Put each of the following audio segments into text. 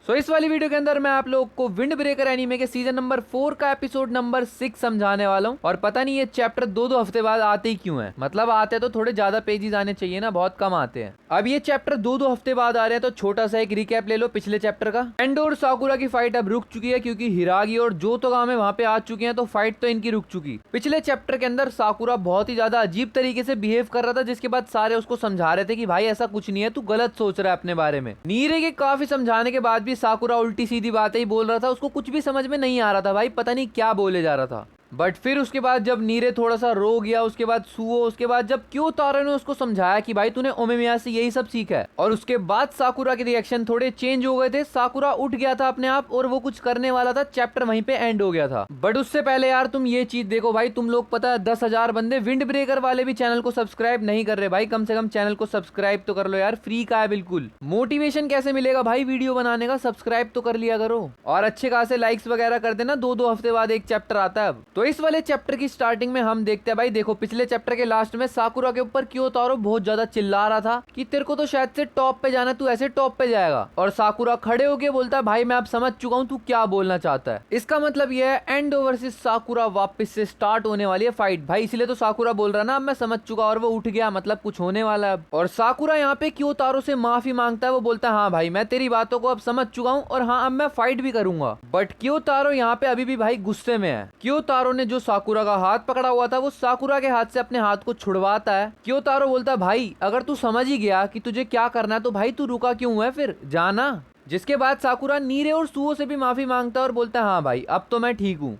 सो इस वाली वीडियो के अंदर मैं आप लोग को विंड ब्रेकर एनीमे के सीजन नंबर 4 का एपिसोड नंबर 6 समझाने वाला हूँ। और पता नहीं ये चैप्टर दो हफ्ते बाद आते ही क्यों है। मतलब आते तो थोड़े ज्यादा पेजेस आने चाहिए ना, बहुत कम आते हैं। अब ये चैप्टर दो हफ्ते बाद आ रहे हैं, तो छोटा सा एक रिकैप ले लो पिछले चैप्टर का। एंडो और साकुरा की फाइट अब रुक चुकी है क्योंकि हिरागी और जोतोगामे वहां पे आ चुके हैं, तो फाइट तो इनकी रुक चुकी। पिछले चैप्टर के अंदर साकुरा बहुत ही ज्यादा अजीब तरीके से बिहेव कर रहा था, जिसके बाद सारे उसको समझा रहे थे कि भाई ऐसा कुछ नहीं है, तू गलत सोच रहा है अपने बारे में। नीरे के काफी समझाने के बाद भी साकुरा उल्टी सीधी बातें ही बोल रहा था, उसको कुछ भी समझ में नहीं आ रहा था भाई, पता नहीं क्या बोले जा रहा था। बट फिर उसके बाद जब नीरे थोड़ा सा रो गया, उसके बाद सुओ, उसके बाद जब क्योतारो ने उसको समझाया कि भाई तूने ओमेमिया से यही सब सीखा है, और उसके बाद साकुरा के रिएक्शन थोड़े चेंज हो गए थे। साकुरा उठ गया था अपने आप और वो कुछ करने वाला था, चैप्टर वहीं पे एंड हो गया था। बट उससे पहले यार तुम ये चीज देखो भाई, तुम लोग पता है 10,000 बंदे विंड ब्रेकर वाले भी चैनल को सब्सक्राइब नहीं कर रहे भाई। कम से कम चैनल को सब्सक्राइब तो कर लो यार, फ्री का है बिल्कुल। मोटिवेशन कैसे मिलेगा भाई वीडियो बनाने का, सब्सक्राइब तो कर लिया करो और अच्छे खासे लाइक्स वगैरह कर देना। दो हफ्ते बाद एक चैप्टर आता है अब। तो इस वाले चैप्टर की स्टार्टिंग में हम देखते हैं भाई, देखो पिछले चैप्टर के लास्ट में साकुरा के ऊपर क्योतारो बहुत ज्यादा चिल्ला रहा था कि तेरे को तो शायद से टॉप पे जाना, तू ऐसे टॉप पे जाएगा। और साकुरा खड़े होके बोलता है भाई मैं अब समझ चुका हूँ तू क्या बोलना चाहता है। इसका मतलब यह है एंडो वर्सेस साकुरा वापस से स्टार्ट होने वाली है फाइट भाई, इसीलिए तो साकुरा बोल रहा ना अब मैं समझ चुका, और वो उठ गया मतलब कुछ होने वाला है अब। और साकुरा यहाँ पे क्योतारो से माफी मांगता है, वो बोलता है हाँ भाई मैं तेरी बातों को अब समझ चुका हूँ और हाँ अब मैं फाइट भी करूंगा। बट क्योतारो यहाँ पे अभी भी भाई गुस्से में है। क्योतारो ने जो साकुरा का हाथ पकड़ा हुआ था वो साकुरा के हाथ से अपने हाथ को छुड़वाता है। क्योतारो बोलता है भाई अगर तू समझ ही गया कि तुझे क्या करना है तो भाई तू रुका क्यों है, फिर जाना। जिसके बाद साकुरा नीरे और सुओ से भी माफी मांगता है और बोलता है हाँ भाई अब तो मैं ठीक हूँ।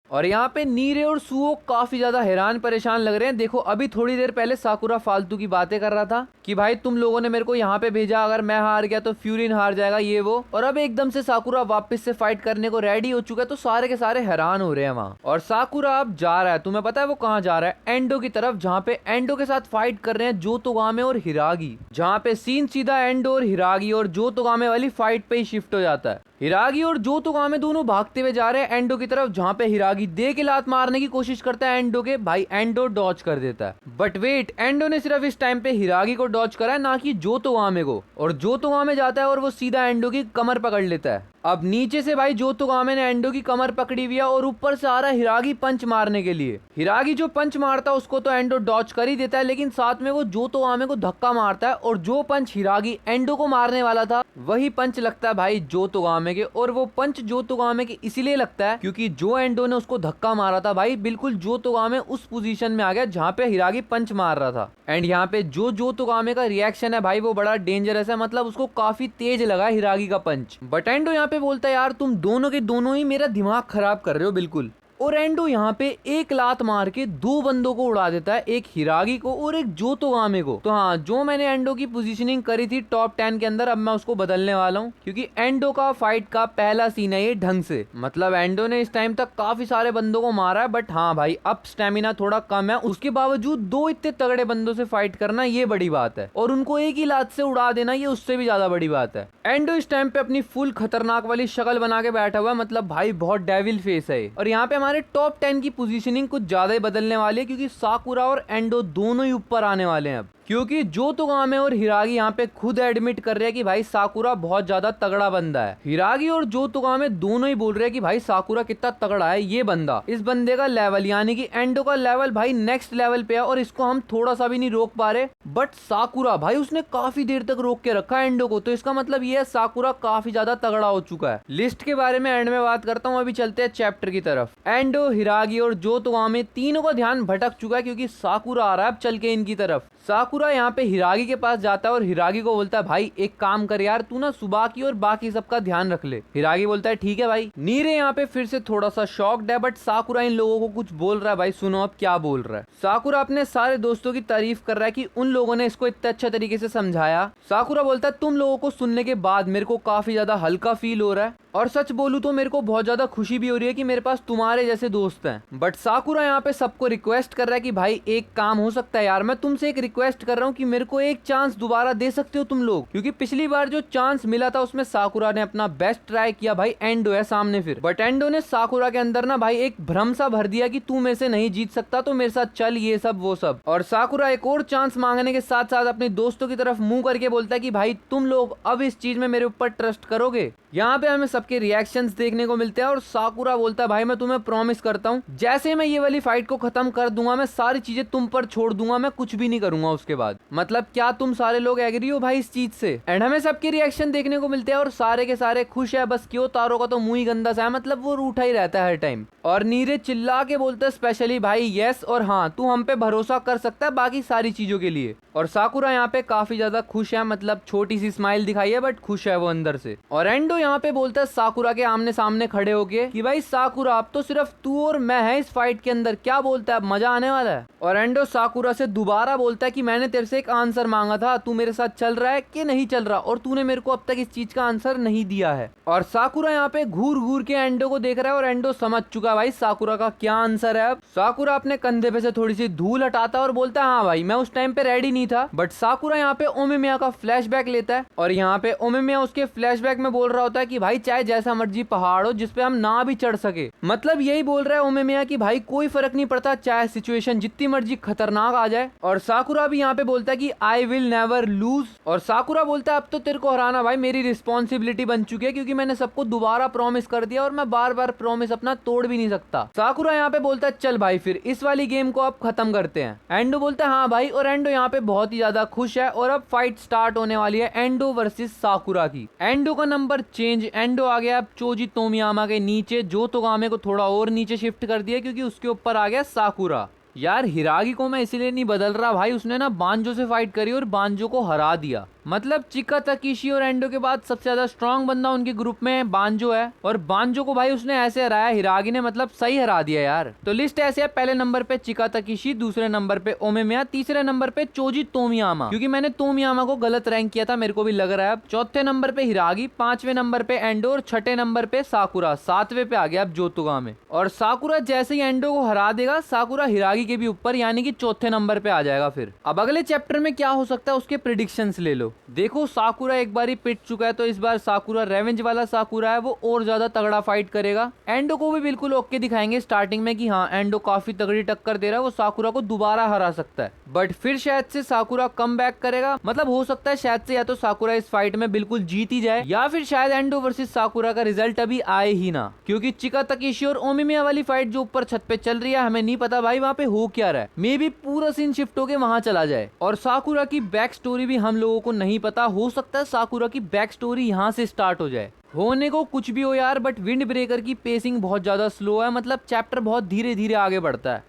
और यहाँ पे नीरे और सुओ काफी ज्यादा हैरान परेशान लग रहे हैं। देखो अभी थोड़ी देर पहले साकुरा फालतू की बातें कर रहा था कि भाई तुम लोगों ने मेरे को यहाँ पे भेजा, अगर मैं हार गया तो फ्यूरिन हार जाएगा ये वो, और अब एकदम से साकुरा वापस से फाइट करने को रेडी हो चुका है, तो सारे के सारे हैरान हो रहे हैं वहाँ। और साकुरा अब जा रहा है, तुम्हें पता है वो कहाँ जा रहा है? एंडो की तरफ, जहाँ पे एंडो के साथ फाइट कर रहे हैं जोतोगामे और हिरागी। जहाँ पे सीन सीधा एंडो और हिरागी और जोतोगामे वाली फाइट पे ही शिफ्ट हो जाता है। हिरागी और जोतोगामे दोनों भागते हुए जा रहे हैं एंडो की तरफ, जहाँ पे हिरागी दे के लात मारने की कोशिश करता है एंडो के, भाई एंडो डॉज कर देता है। बट वेट, एंडो ने सिर्फ इस टाइम पे हिरागी को डॉज करा है, ना कि जोतोगामे को। और जोतोगामे जाता है और वो सीधा एंडो की कमर पकड़ लेता है। अब नीचे से भाई जोतोगामे ने एंडो की कमर पकड़ी हुई है और ऊपर से आ रहा है हिरागी पंच मारने के लिए। हिरागी जो पंच मारता है उसको तो एंडो डॉज कर ही देता है, लेकिन साथ में वो जोतोगामे को धक्का मारता है, और जो पंच हिरागी एंडो को मारने वाला था वही पंच लगता है भाई जोतोगामे के। और वो पंच जोतोगामे के इसीलिए लगता है क्योंकि जो एंडो ने उसको धक्का मारा था भाई, बिल्कुल जोतोगामे उस पोजीशन में आ गया जहाँ पे हिरागी पंच मार रहा था। एंड यहाँ पे जो जोतोगामे का रिएक्शन है भाई वो बड़ा डेंजरस है, मतलब उसको काफी तेज लगा हिरागी का पंच। बट एंडो यहाँ पे बोलता है यार तुम दोनों के दोनों ही मेरा दिमाग खराब कर रहे हो बिल्कुल। और एंडो यहाँ पे एक लात मार के दो बंदों को उड़ा देता है, एक हिरागी को और एक जोतोगामे को। तो हाँ, जो मैंने एंडो की पोजीशनिंग करी थी टॉप 10 के अंदर, अब मैं उसको बदलने वाला हूँ, क्योंकि एंडो का फाइट का पहला सीन है ये ढंग से। मतलब एंडो ने इस टाइम तक काफी सारे बंदों को मारा है, बट हाँ भाई अब स्टेमिना थोड़ा कम है, उसके बावजूद दो इतने तगड़े बंदों से फाइट करना ये बड़ी बात है, और उनको एक ही लात से उड़ा देना ये उससे भी ज्यादा बड़ी बात है। एंडो इस टाइम पे अपनी फुल खतरनाक वाली शक्ल बना के बैठा हुआ है, मतलब भाई बहुत डेविल फेस है। और यहाँ पे हमारे टॉप 10 की पोजीशनिंग कुछ ज्यादा ही बदलने वाली है, क्योंकि साकुरा और एंडो दोनों ही ऊपर आने वाले हैं अब। क्योंकि जोतोगामे और हिरागी यहाँ पे खुद एडमिट कर रहे हैं कि भाई साकुरा बहुत ज्यादा तगड़ा बंदा है। हिरागी और जोतोगामे दोनों ही बोल रहे हैं कि भाई साकुरा कितना तगड़ा है ये बंदा, इस बंदे का लेवल यानी कि एंडो का लेवल भाई नेक्स्ट लेवल पे है, और इसको हम थोड़ा सा भी नहीं रोक पा रहे। बट साकुरा भाई उसने काफी देर तक रोक के रखा एंडो को, तो इसका मतलब ये है साकुरा काफी ज्यादा तगड़ा हो चुका है। लिस्ट के बारे में एंड में बात करता हूँ, अभी चलते हैं चैप्टर की तरफ। एंडो, हिरागी और जोतोगामे तीनों का ध्यान भटक चुका है क्योंकि साकुरा आ रहा है अब चल के इनकी तरफ। साकुरा यहाँ पे हिरागी के पास जाता है और हिरागी को बोलता है भाई एक काम कर यार, तू ना सुबह की और बाकी सबका ध्यान रख ले। हिरागी बोलता है ठीक है भाई। नीरे यहाँ पे फिर से थोड़ा सा शॉक्ड है, बट साकुरा इन लोगों को कुछ बोल रहा है भाई, सुनो अब क्या बोल रहा है। साकुरा अपने सारे दोस्तों की तारीफ कर रहा है कि उन लोगों ने इसको इतने अच्छे तरीके से समझाया। साकुरा बोलता है तुम लोगों को सुनने के बाद मेरे को काफी ज्यादा हल्का फील हो रहा है, और सच बोलूं तो मेरे को बहुत ज्यादा खुशी भी हो रही है कि मेरे पास तुम्हारे जैसे दोस्त हैं। बट साकुरा यहाँ पे सबको रिक्वेस्ट कर रहा है कि भाई एक काम हो सकता है यार, मैं तुमसे एक रिक्वेस्ट कर रहा हूँ कि मेरे को एक चांस दोबारा दे सकते हो तुम लोग, क्योंकि पिछली बार जो चांस मिला था उसमें साकुरा ने अपना बेस्ट ट्राई किया। भाई एंडो है सामने फिर, बट एंडो ने साकुरा के अंदर ना भाई एक भ्रम सा भर दिया कि तू मेरे से नहीं जीत सकता, तो मेरे साथ चल, ये सब वो सब। और साकुरा एक और चांस मांगने के साथ साथ अपने दोस्तों की तरफ मुंह करके बोलता है कि भाई तुम लोग अब इस चीज में मेरे ऊपर ट्रस्ट करोगे। यहाँ पे हमें सबके रिएक्शंस देखने को मिलते हैं और साकुरा बोलता है भाई मैं तुम्हें प्रॉमिस करता हूँ जैसे मैं ये वाली फाइट को खत्म कर दूंगा मैं सारी चीजें तुम पर छोड़ दूंगा, मैं कुछ भी नहीं करूंगा उसके बाद। मतलब क्या तुम सारे लोग एग्री हो भाई इस चीज से? एंड हमें सबके रिएक्शन देखने को मिलते हैं और सारे के सारे खुश है। बस क्यों तारो का तो मुंह ही गंदा सा है, मतलब वो रूठा ही रहता है हर टाइम। और नीरज चिल्ला के बोलता है स्पेशली भाई यस और हाँ तू हम पे भरोसा कर सकता है बाकी सारी चीजों के लिए। और साकुरा यहाँ पे काफी ज्यादा खुश है, मतलब छोटी सी स्माइल दिखाई है बट खुश है वो अंदर से। और एंडो यहाँ पे बोलता है साकुरा के आमने सामने खड़े होके कि भाई साकुरा अब तो सिर्फ तू और मैं है इस फाइट के अंदर, क्या बोलता है अब मजा आने वाला है। और एंडो साकुरा से दोबारा बोलता है कि मैंने तेरे से एक आंसर मांगा था, तू मेरे साथ चल रहा है कि नहीं चल रहा, और तूने मेरे को अब तक इस चीज का आंसर नहीं दिया है। और साकुरा यहाँ पे घूर घूर के एंडो को देख रहा है और एंडो समझ चुका है भाई साकुरा का क्या आंसर है। अब साकुरा अपने कंधे पे से थोड़ी सी धूल हटाता है और बोलता है हाँ भाई मैं उस टाइम पे रेडी नहीं था। बट साकुरा यहाँ पे ओमिमिया का फ्लैशबैक लेता है और यहाँ पे ओमिमिया उसके फ्लैशबैक में बोल रहा होता है कि भाई चाहे जैसा मर्जी पहाड़ हो जिसपे हम ना भी चढ़ सके, मतलब यही बोल रहा है ओमिमिया कि भाई कोई फर्क नहीं पड़ता चाहे सिचुएशन जितनी मर्जी खतरनाक आ जाए। और साकुरा भी यहाँ पे बोलता है कि आई विल नेवर लूज। और साकुरा बोलता है अब तो तेरे को हराना भाई मेरी रिस्पॉन्सिबिलिटी बन चुकी है, क्योंकि मैंने सबको दोबारा प्रॉमिस कर दिया और मैं बार बार प्रॉमिस अपना तोड़ भी नहीं सकता। साकुरा यहाँ पे बोलता है चल भाई फिर इस वाली गेम को अब खत्म करते हैं। एंडो बोलता है हाँ भाई, और एंडो यहाँ पे बहुत ही ज्यादा खुश है। और अब फाइट स्टार्ट होने वाली है एंडो वर्सेस साकुरा की। एंडो का नंबर चेंज, एंडो आ गया अब चोजी तोमियामा के नीचे, जो तोगामे को थोड़ा और नीचे शिफ्ट कर दिया क्योंकि उसके ऊपर आ गया साकुरा। यार हिरागी को मैं इसीलिए नहीं बदल रहा भाई, उसने ना बांजो से फाइट करी और बांजो को हरा दिया। मतलब चिका तकीशी और एंडो के बाद सबसे ज्यादा स्ट्रॉन्ग बंदा उनके ग्रुप में बांजो है, और बांजो को भाई उसने ऐसे हराया हिरागी ने, मतलब सही हरा दिया यार। तो लिस्ट ऐसे है, पहले नंबर पे चिका तकीशी, दूसरे नंबर पे ओमेमिया, तीसरे नंबर पे चोजी तोमियामा, क्योंकि मैंने तोमियामा को गलत रैंक किया था मेरे को भी लग रहा है अब। चौथे नंबर पे हिरागी, पांचवें नंबर पे एंडो और छठे नंबर पे साकुरा, सातवें पे आ गया अब जोतोगामे। और साकुरा जैसे ही एंडो को हरा देगा साकुरा हिरागी के भी ऊपर यानी कि चौथे नंबर पे आ जाएगा। फिर अब अगले चैप्टर में क्या हो सकता है उसके प्रेडिक्शंस ले लो। देखो साकुरा एक बार ही पिट चुका है, तो इस बार साकुरा रेवेंज वाला साकुरा है, वो और ज्यादा तगड़ा फाइट करेगा। एंडो को भी बिल्कुल ओके दिखाएंगे स्टार्टिंग में कि हाँ एंडो काफी तगड़ी टक्कर दे रहा है, वो साकुरा को दोबारा हरा सकता है। बट फिर शायद से साकुरा कम बैक करेगा, मतलब हो सकता है शायद से या तो साकुरा इस फाइट में बिल्कुल जीत ही जाए, या फिर शायद एंडो वर्सेस साकुरा का रिजल्ट अभी आए ही ना, क्योंकि चिका तकीशी और ओमिमिया वाली फाइट जो ऊपर छत पे चल रही है हमें नहीं पता भाई वहाँ पे हो क्या रहा है। मे बी पूरा सीन शिफ्ट होके वहां चला जाए। और साकुरा की बैक स्टोरी भी हम लोगों को नहीं पता, हो सकता है साकुरा की बैक स्टोरी यहाँ से स्टार्ट हो जाए। होने को कुछ भी हो यार, बट विंड ब्रेकर की पेसिंग बहुत ज्यादा स्लो है, मतलब चैप्टर बहुत धीरे धीरे आगे बढ़ता है।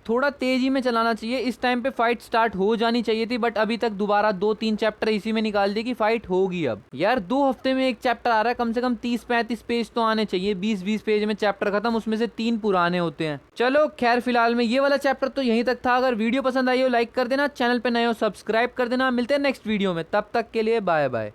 थोड़ा तेजी में चलाना चाहिए। इस टाइम पे फाइट स्टार्ट हो जानी चाहिए थी, बट अभी तक दोबारा 2-3 चैप्टर इसी में निकाल दिए कि फाइट होगी। अब यार 2 हफ्ते में एक चैप्टर आ रहा है, कम से कम 30-35 पेज तो आने चाहिए। 20-20 पेज में चैप्टर खत्म, उसमें से 3 पुराने होते हैं। चलो खैर फिलहाल में ये वाला चैप्टर तो यहीं तक था। अगर वीडियो पसंद आई हो लाइक कर देना, चैनल पे नए हो सब्सक्राइब कर देना। मिलते हैं नेक्स्ट वीडियो में, तब तक के लिए बाय बाय।